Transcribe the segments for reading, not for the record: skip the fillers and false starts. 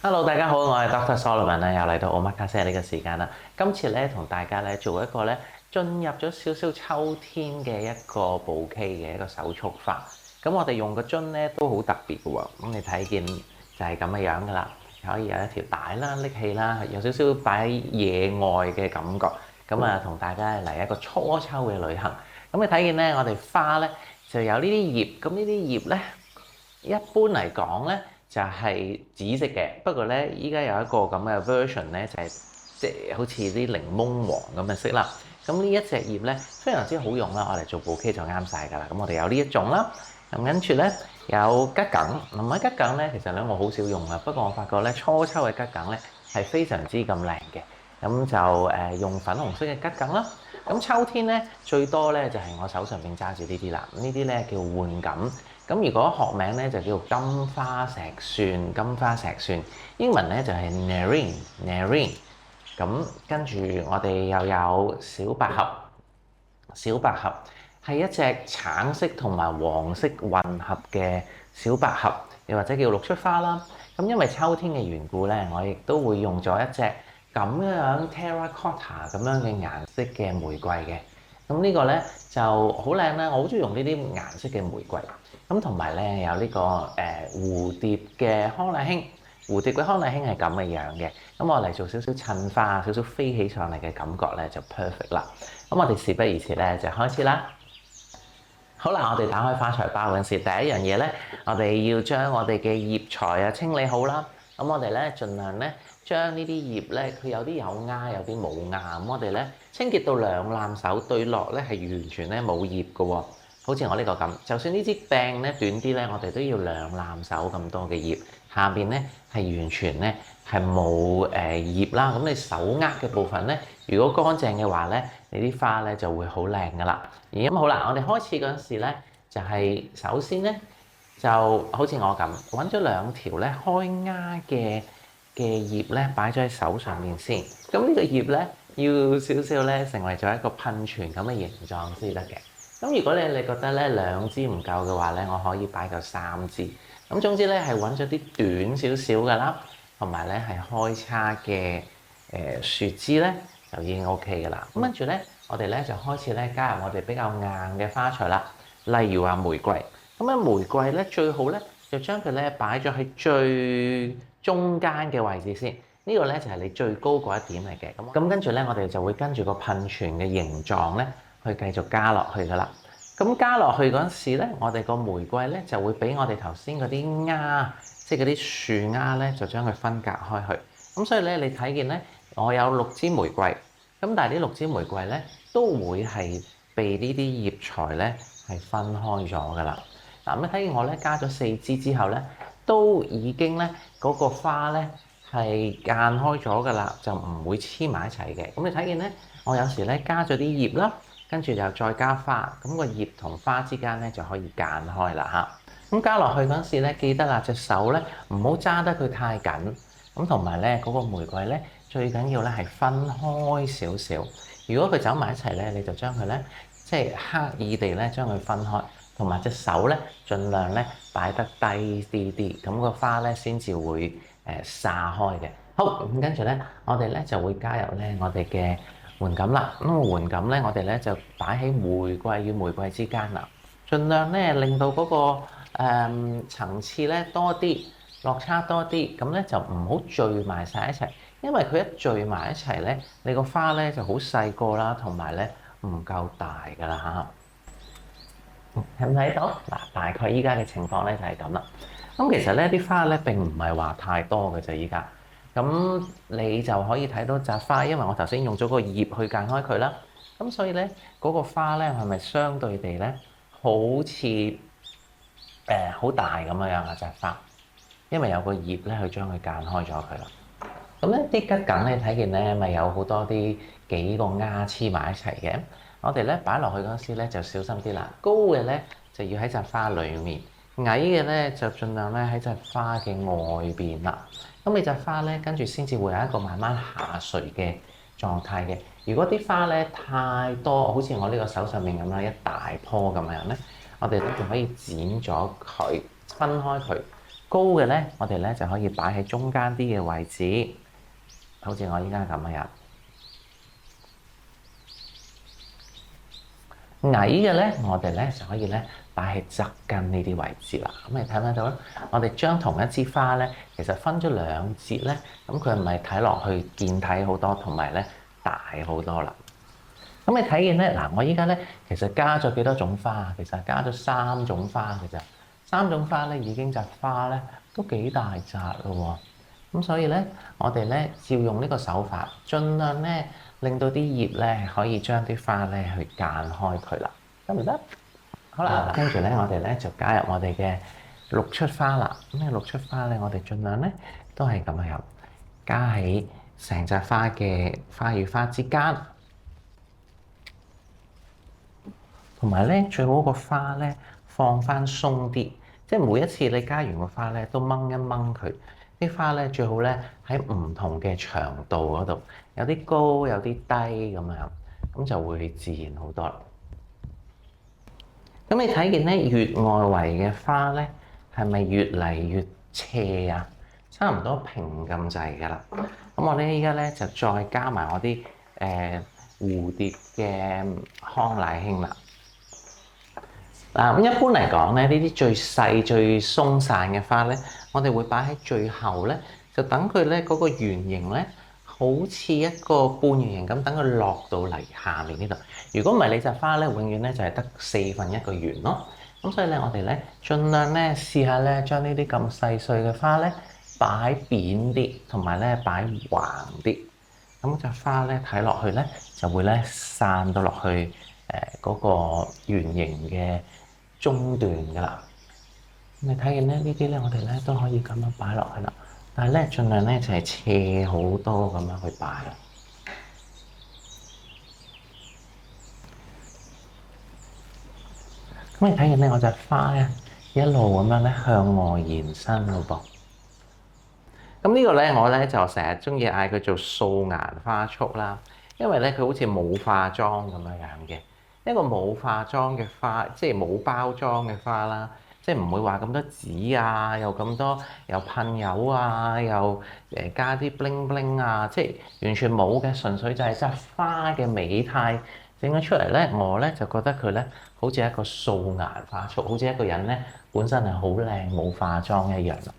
Hello，大家好，我係 Dr. Solomon 啦，又嚟到 Omakase 呢個時間啦。今次咧同大家咧做一個咧進入咗少少秋天嘅一個 bouquet 嘅一個手束花。咁我哋用個樽咧都好特別嘅喎。咁你睇見就係咁嘅樣噶啦，可以有一條帶啦、拎起啦，有少少擺喺野外嘅感覺。咁啊，同大家嚟一個初秋嘅旅行。咁你睇見咧，我哋花咧就有呢啲葉，咁呢啲葉咧一般嚟講咧，就係紫色嘅，不過咧，依家有一個咁嘅 version 咧，就係即係好似啲檸檬黃咁嘅色啦。咁呢一隻葉咧非常之好用啦，我哋做 bouquet 就啱晒㗎啦。咁我哋有呢一種啦，咁跟住咧有桔梗，唔係桔梗咧，其實咧我好少用啦。不過我發覺咧初秋嘅桔梗咧係非常之咁靚嘅，咁就用粉紅色嘅桔梗啦。咁秋天咧最多咧就係我手上邊揸住呢啲啦，呢啲咧叫換錦。咁如果學名咧就叫做金花石蒜，金花石蒜，英文咧就係 nerine。咁跟住我哋又有小百合，小百合係一隻橙色同埋黃色混合嘅小百合，又或者叫綠出花啦。咁因為秋天嘅緣故咧，我亦都會用咗一隻咁樣 terracotta 咁樣嘅顏色嘅玫瑰嘅。咁呢個咧就好靚啦，我好中意用呢啲顏色嘅玫瑰。咁同埋咧有呢個蝴蝶嘅康乃馨，蝴蝶嘅康乃馨係咁嘅樣嘅。咁我嚟做少少襯花，少少飛起上嚟嘅感覺咧就 perfect 啦。咁我哋事不宜遲咧，就開始啦。好啦，我哋打開花材包嗰陣時，第一樣嘢咧，我哋要將我哋嘅葉材清理好啦。咁我哋咧盡量咧將呢啲葉咧，佢有啲有芽，有啲冇芽。咁我哋咧清潔到兩攬手對落咧係完全咧冇葉嘅喎。好似我呢個咁，就算呢支柄咧短啲咧，我哋都要兩攬手咁多嘅葉。下邊咧係完全咧係冇葉啦。咁你手握嘅部分咧，如果乾淨嘅話咧，你啲花咧就會好靚噶啦。而咁好啦，我哋開始嗰陣時咧，就係首先咧就好似我咁揾咗兩條咧開芽嘅葉咧擺咗喺手上面先。咁呢個葉咧要少少咧成為咗一個噴泉咁嘅形狀先得嘅。咁如果你覺得咧兩支唔夠嘅話咧，我可以擺夠三支。咁總之咧係揾咗啲短少少嘅啦，同埋咧係開叉嘅樹枝咧就已經 OK 嘅啦。咁跟住咧，我哋咧就開始咧加入我哋比較硬嘅花材啦，例如話玫瑰。咁咧玫瑰咧最好咧就將佢咧擺咗喺最中間嘅位置先。呢個咧就係你最高嗰一點嚟嘅。咁跟住咧，我哋就會跟住個噴泉嘅形狀咧。去繼續加落去噶啦，咁加落去嗰陣時咧，我哋個玫瑰咧就會俾我哋頭先嗰啲芽，即係嗰啲樹芽咧，就將佢分隔開去。咁所以咧，你睇見咧，我有6支玫瑰，咁但係呢6支玫瑰咧都會係被呢啲葉材咧係分開咗噶啦。嗱，咁你睇見我咧加咗4支之後咧，都已經咧嗰個花咧係間開咗噶啦，就唔會黐埋一齊嘅。咁你睇見咧，我有時咧加咗啲葉啦。跟住就再加花，咁個葉同花之間咧就可以間開啦嚇。咁加落去嗰陣時咧，記得啦，隻手咧唔好揸得佢太緊。咁同埋咧嗰個玫瑰咧，最緊要咧係分開少少。如果佢走埋一齊咧，你就將佢咧即係刻意地咧將佢分開，同埋隻手咧盡量咧擺得低啲啲，咁個花咧先至會散開嘅。好，咁跟住咧，我哋咧就會加入咧我哋嘅換錦啦，咁個換錦咧，我哋咧就擺喺玫瑰與玫瑰之間啦，盡量咧令到嗰個層次咧多啲，落差多啲，咁咧就唔好聚埋晒一齊，因為佢一聚埋一齊咧，你個花咧就好細個啦，同埋咧唔夠大噶啦嚇。睇唔睇到？嗱，大概依家嘅情況咧就係咁啦。咁其實咧啲花咧並唔係話太多嘅啫，依家。咁你就可以睇到扎花，因為我頭先用咗個葉去間開佢啦。咁所以咧，嗰個花咧係咪相對地咧，好似好大咁樣啊扎花？因為有個葉咧去將佢間開咗佢啦。咁咧啲桔梗你睇見咧，咪有好多啲幾個芽黐埋一齊嘅。我哋咧擺落去嗰時咧就小心啲啦。高嘅咧就要喺扎花裡面，矮嘅咧就盡量咧喺扎花嘅外邊啦。咁你隻花咧，跟住先至會有一個慢慢下垂嘅狀態嘅。如果啲花咧太多，好似我呢個手上面咁啦，一大棵咁樣咧，我哋咧就可以剪咗佢，分開佢。高嘅咧，我哋咧就可以擺喺中間啲嘅位置，好似我依家咁樣。矮嘅咧，我哋咧就可以咧擺喺側跟呢啲位置啦。咁你睇唔睇到咧？我哋將同一支花咧，其實分咗兩節咧，咁佢係咪睇落去見體好多，同埋咧大好多啦？咁你睇見咧嗱，我依家咧其實加咗幾多種花？其實加咗3種花嘅咋。3種花咧已經隻花咧都幾大隻咯喎。咁所以咧，我哋咧照用呢個手法，盡量咧〜令到啲葉咧可以將啲花咧去間開佢啦，得唔得？好啦，跟住咧我哋咧就加入我哋嘅綠出花啦。咁呢綠出花咧，我哋盡量咧都係咁樣加喺成隻花嘅花與花之間，同埋咧最好個花咧放翻鬆啲，即係每一次你加完個花咧都掹一掹佢。啲花咧最好咧喺唔同嘅長度嗰度，有啲高有啲低咁樣，咁就會自然好多啦。咁你睇見咧越外圍嘅花咧，係咪越嚟越斜啊？差唔多平咁滯㗎啦。咁我咧依家咧就再加埋我啲蝴蝶嘅康乃馨啦。嗱，咁一般嚟講咧，呢啲最細最鬆散嘅花咧，我哋會擺喺最後咧，就等佢咧嗰個圓形咧，好似一個半圓形咁，等佢落到嚟下面呢度。如果唔係，你隻花咧，永遠咧就係得1/4個圓咯。咁所以咧，我哋咧盡量咧試下咧，將呢啲咁細碎嘅花咧擺扁啲，同埋咧擺橫啲。咁隻花咧睇落去咧，就會咧散到落去嗰個圓形嘅中段㗎啦。你睇見咧呢啲咧，我哋咧都可以咁樣擺落去啦。但係咧，盡量咧就係斜好多咁樣去擺啦。咁你睇見咧，我隻花咧一路咁樣咧向外延伸咯噃。咁呢個咧，我咧就成日中意嗌佢做素顏花束啦，因為咧佢好似冇化妝咁樣嘅。一個冇化妝嘅花，即係冇包裝嘅花啦，即係唔會話咁多紙啊，又咁多又噴油啊，又加啲 bling bling 啊，即係完全冇嘅，純粹就係隻花嘅美態整咗出嚟咧。我咧就覺得佢咧好似一個素顏花束，好似一個人咧本身係好靚冇化妝一樣啦。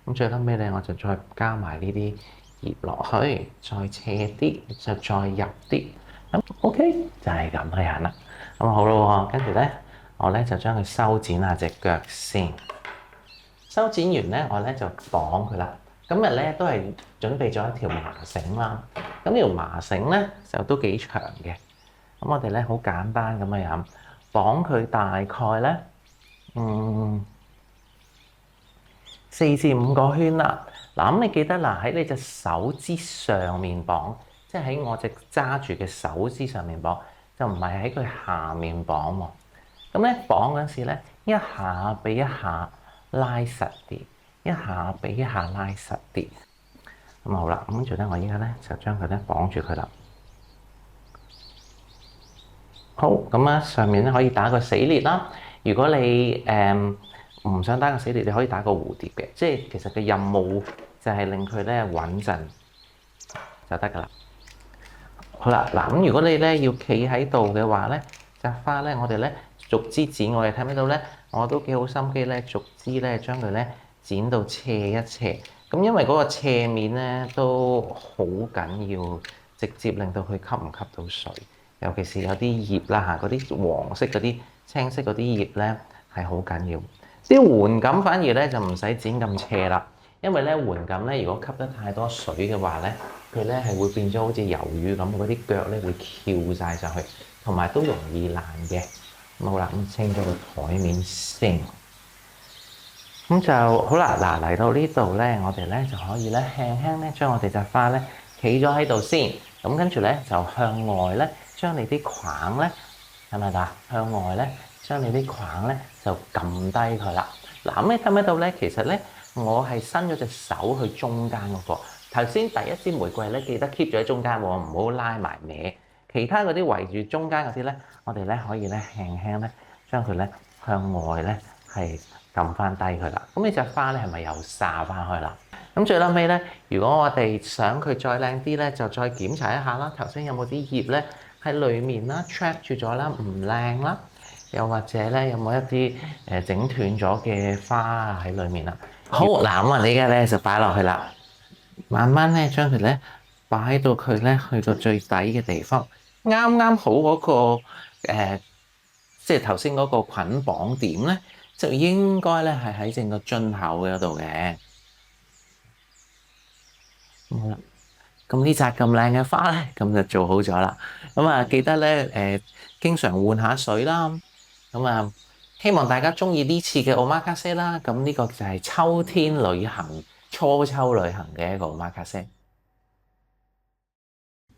咁最後尾咧，我就再加埋呢啲葉落去，再斜啲，就再入啲。咁 OK 就係咁嘅樣啦。咁好咯喎，跟住咧，我咧就將佢修剪下隻腳先。修剪完咧，我咧就綁佢啦。今日咧都係準備咗一條麻繩啦。咁條麻繩咧就都幾長嘅。咁我哋咧好簡單咁樣綁佢，大概咧4至5個圈啦。嗱，咁你記得啦，喺你隻手指上面綁，即係喺我隻揸住嘅手指上面綁。就唔係喺佢下面綁喎。咁咧綁嗰陣時咧，一下比一下拉實啲，一下比一下拉實啲。咁好啦，咁跟住咧，我依家咧就將佢咧綁住佢啦。好，咁啊上面咧可以打個死裂啦。如果你唔想打個死裂，你可以打個蝴蝶嘅，即係其實嘅任務就係令佢咧穩陣就得㗎啦。好啦，嗱咁如果你咧要企喺度嘅話咧，隻花咧我哋咧逐支剪，我哋睇唔睇到咧？我都幾好心機咧，逐支咧將佢咧剪到斜一斜。咁因為嗰個斜面咧都好緊要，直接令到佢吸唔吸到水。尤其是有啲葉啦嚇，嗰啲黃色嗰啲、青色嗰啲葉咧係好緊要。啲緩感反而咧就唔使剪咁斜啦，因為咧緩感咧如果吸得太多水嘅話咧，佢咧係會變咗好似魷魚咁，嗰啲腳咧會翹晒上去，同埋都容易爛嘅。咁好啦，咁清咗個台面先，咁就好啦。嗱，嚟到呢度咧，我哋咧就可以咧輕輕咧將我哋隻花咧企咗喺度先。咁跟住咧就向外咧將你啲框咧係咪嗱？向外咧將你啲框咧就撳低佢啦。嗱，咁你睇唔睇到咧？其實咧我係伸咗隻手去中間嗰個。頭先第一支玫瑰咧，記得 keep 咗喺中間喎，唔好拉埋歪。其他嗰啲圍住中間嗰啲咧，我哋咧可以咧輕輕咧將佢咧向外咧係撳翻低佢啦。咁呢隻花咧係咪又灑翻去啦？咁最後尾咧，如果我哋想佢再靚啲咧，就再檢查一下啦。頭先有冇啲葉咧喺裡面啦 trap 住咗啦，唔靚啦，又或者咧有冇一啲整斷咗嘅花喺裡面啦？好，嗱咁啊，你而家咧就擺落去啦，慢慢咧將佢咧擺到佢咧去到最底嘅地方，啱啱好嗰個即係頭先嗰個捆綁點咧，就應該咧係喺正個樽口嗰度嘅。好啦，咁呢扎咁靚嘅花咧，咁就做好咗啦。咁啊，記得咧經常換下水啦。咁啊，希望大家中意呢次嘅 Omakase 啦。咁呢個就係秋天旅行、初秋旅行嘅一個 Omakase。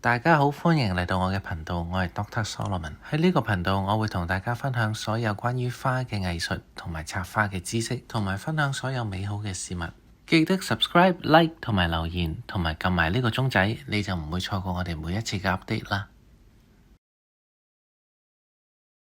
大家好，歡迎嚟到我嘅頻道，我係 Dr. Solomon。喺呢個頻道，我會同大家分享所有關於花嘅藝術同埋插花嘅知識，同埋分享所有美好嘅事物。記得 subscribe、like 同埋留言，同埋撳埋呢個鐘仔，你就唔會錯過我哋每一次嘅 update 啦。